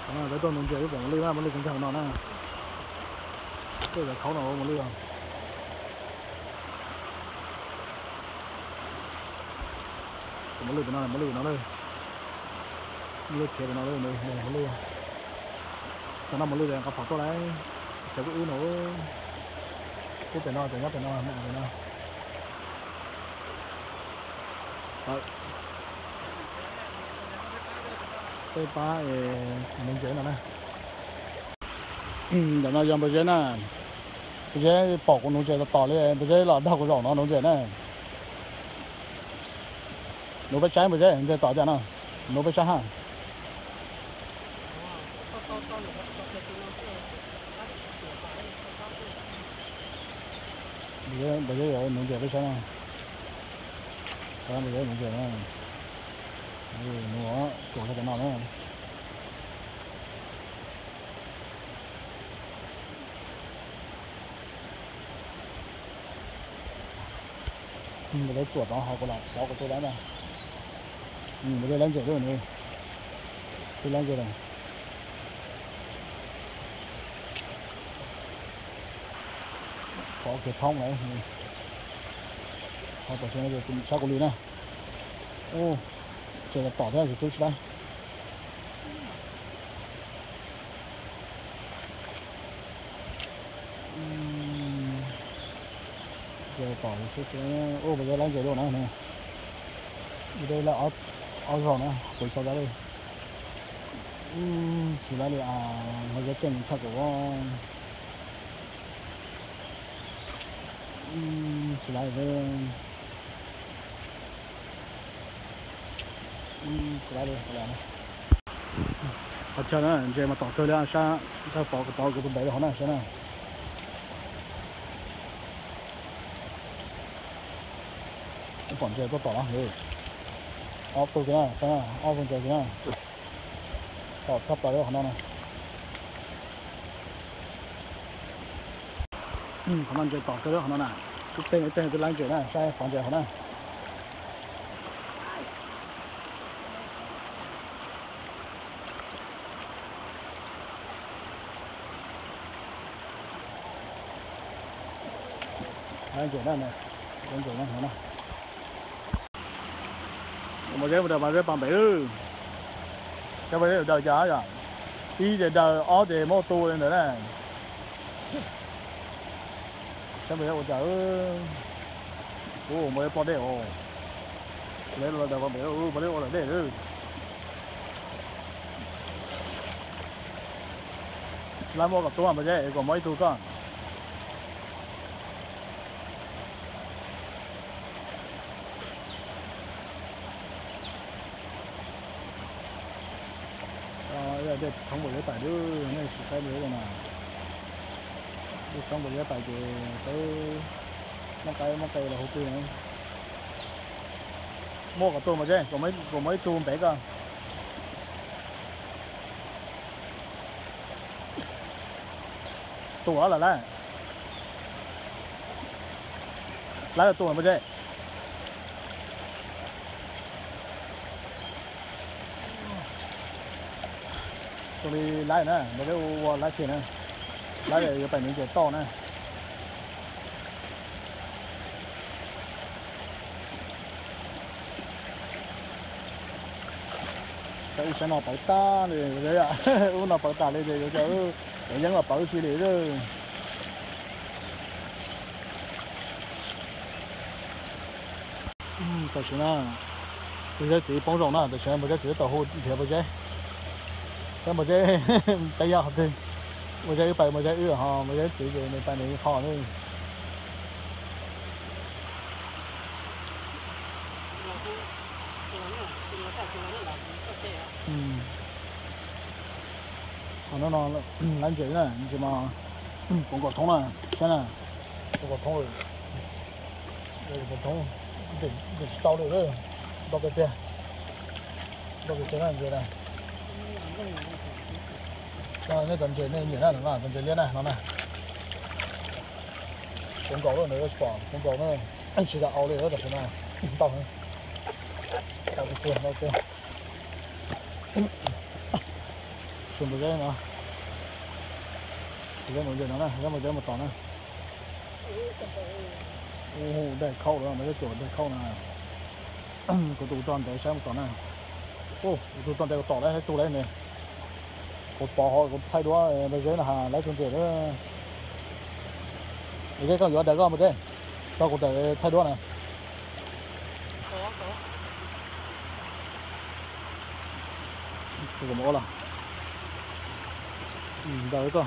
cái tôi mình chơi cái bọn lươn á, mình lươn cũng nó nè, cái là khẩu nào mà lươn, mình lươn nó đây, lươn kia nó đây này, mình lươn, cho nó mình lươn cái phật tôi đấy, sẽ có ưu nữa, cái tiền nó, đấy. Cái ba mình chơi nó nè, để nó dùng bây giờ nè, bây giờ bỏ con nông chơi nó tỏ lên, bây giờ là đào cái rổ nó nông chơi nè, nó phải trái bây giờ tỏ ra nó phải trái ha, bây giờ rồi nông chơi phải trái nào, bây giờ nông chơi nè, nó của cái nào nữa. Bây giờ chuột nó học lại, đó của tôi đấy này. Bây giờ lên chơi rồi này. Tôi lên chơi này. Có cái phong này. Học ở trên này cũng sao có lý này. Ô, chơi là tỏ ra thì tôi sẽ đây. Giờ tỏ thì sẽ ô bây giờ lên chơi rồi này. Đây là áo rồng này, quay sau ra đây. Chỉ là bây giờ tiền chắc của chỉ là về chỉ là đây này. Ở trên đó, giờ mà tỏ cơ ra sao bỏ cái tôm bé đó này xem nào. Còn giờ có tỏ rồi. Ốp tôi cái này, xem nào, ốp con chơi cái này. Tỏ sắp tới đó này. Khả năng chơi tỏ cơ đó này. Cái tên cái láng chơi này, sai còn chơi này. Láng chơi này, láng chơi này này. Mà cái bằng bể ư. Cái bể đời giá rồi. Đi để đời ó để mô tô lên nữa này. Cái bể ở chợ. Ồ, mới bỏ để ồ. Lấy là đời bằng bể ư, bỏ để ồ là để ư. Làm mua gặp tôi mà chứ, còn mấy tôi con. Để trong buổi tại đứa này sẽ nhớ rồi nào. Trong buổi tại thì tới mắc cây là ok này. Mua cả tôm mà chứ, có mấy tôm bé cơ. Tôm đó là lá. Lá là tôm mà chứ. Tôi đi lái nữa, mấy cái lái kia nữa, lái để phải những cái to nữa. Cái xe nó bảo ta này đấy ạ, nó bảo ta lên để cho để những là bảo chi để rồi. Tại sao na? Bây giờ chỉ bông rồng na, tại sao bây giờ chỉ tàu hút thì bây giờ cái bây giờ tay giặc thì bây giờ phải bây giờ ư họ bây giờ chỉ về này này họ thôi. Nó lăn chữ này nhưng mà cũng có thông này xem này cũng có thông rồi đây có thông để tao được rồi bao cái này gì này rồi cái tận chữ này như thế nào tận chữ liên này nó này cũng có rồi nữa bỏ cũng có nữa anh chỉ là áo này nữa là thế này tao hơn tao cái tiền xuân một cái nữa cái một giờ nó này cái một giờ một tỏ này ô đây khâu rồi mấy cái chỗ đây khâu này có tụ tròn để xem một tỏ này ô tụ tròn đây có tỏ đấy tụ đấy này có bỏ họ có thay đổi bây giờ là hà lấy con rể đó cái con gió để có một thế tao có thể thay đổi này có cái có mỗi là đâu đấy cơ